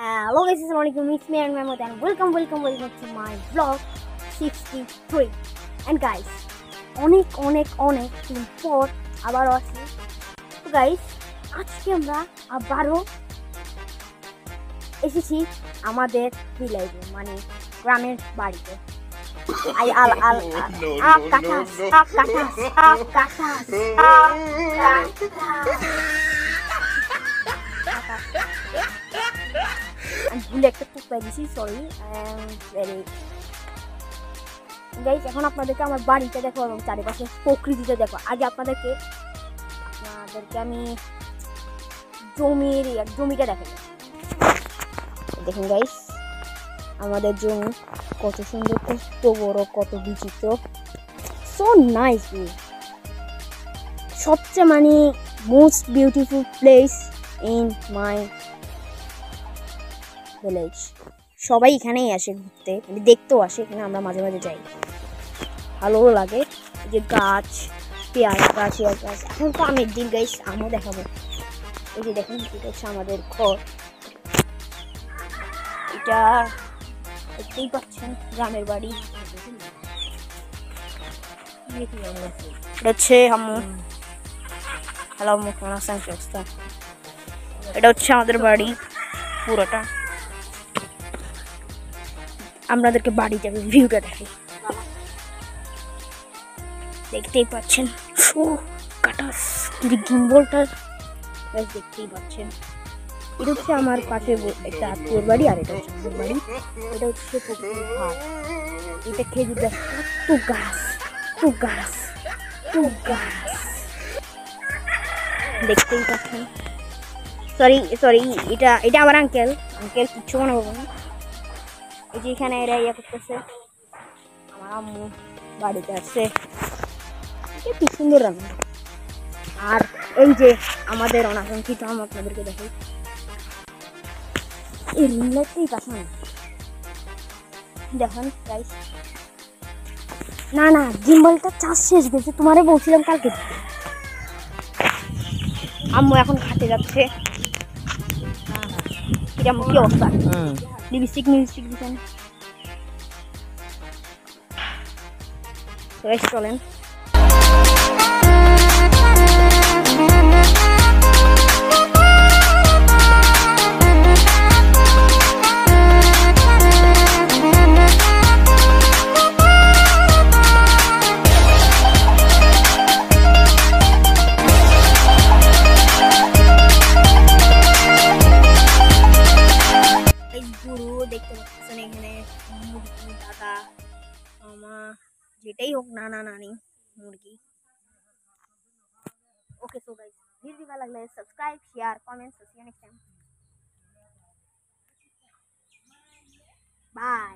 Hello guys, assalamualaikum. It's me and Mahmoud and welcome to my vlog 63. And guys, অনেক দিন পর আবারও আসি। তো গাইস, আজকে আমরা আবারও এসেছি আমাদের ভিলেজে, মানে গ্রামের বাড়িতে। ভুলে একটা টুক পাই দিছি, সরি। গাইস, এখন আপনাদেরকে আমার বাড়িটা দেখো এবং চারিপাশে প্রকৃতিটা দেখো। আগে আপনাদেরকে আমি জমিটা দেখো। দেখুন গাইস, আমাদের জমি কত সুন্দর, কত বড়, কত বিচিত্র, সো নাইস। সবচেয়ে মানে most beautiful place in my village. সবাই এখানেই আসে ঘুরতে, মানে দেখতেও আসে। এখানে আমরা মাঝে মাঝে যাই, ভালো লাগে। যে গাছ, পেঁয়াজ গাছ। এখন তো আমের দিন গাইস, আমও দেখাবো। এই যে দেখুন, এটা হচ্ছে আমাদের ঘর। এটা দেখতেই পাচ্ছেন, গ্রামের বাড়ি। এটা হচ্ছে আম্মু। হ্যালো আম্মু, কেমন আছেন? কি অবস্থা? এটা হচ্ছে আমাদের বাড়ি পুরোটা। আপনাদেরকে বাড়িতে ভিউটা দেখি, দেখতেই পাচ্ছেন। ও কাটাস, গিম্বলটা দেখতেই পাচ্ছেন। এটা হচ্ছে আমার পাশে একটা আত্মীয়র বাড়ি, আর এটা হচ্ছে আমাদের বাড়ি। এটা হচ্ছে পুকুরের ঘাট। এটা খেজুর গাছ, তো গাছ দেখতেই পাচ্ছেন। সরি, এটা আমার আঙ্কেল কিচ্ছু মনে করবো না। এই যে এখানে এরা ইয়ে করতেছে, আমার আম্মু বাড়িতে আসছে। কি সুন্দর রান্না। আর এই যে আমাদের অনাকাঙ্ক্ষিত আম, আপনাদেরকে দেখাই। এই রিং লাইটটাই পাশে দেখেন গাইস। না জিম্বলটা চার্জ শেষ গেছে, তোমারে বলছিলাম কালকে। আম্মু এখন ঘাটে যাচ্ছে। কি অবস্থা? লিপস্টিক দিচ্ছেন। চলেন। দেখতে পাচ্ছেন এখানে মুরগি, দাদা, মামা, যেটাই হোক, নানি, মুরগি। ওকে, সো গাইস, ভিডিও ভালো লাগলে subscribe, share, comment. See you next time. By.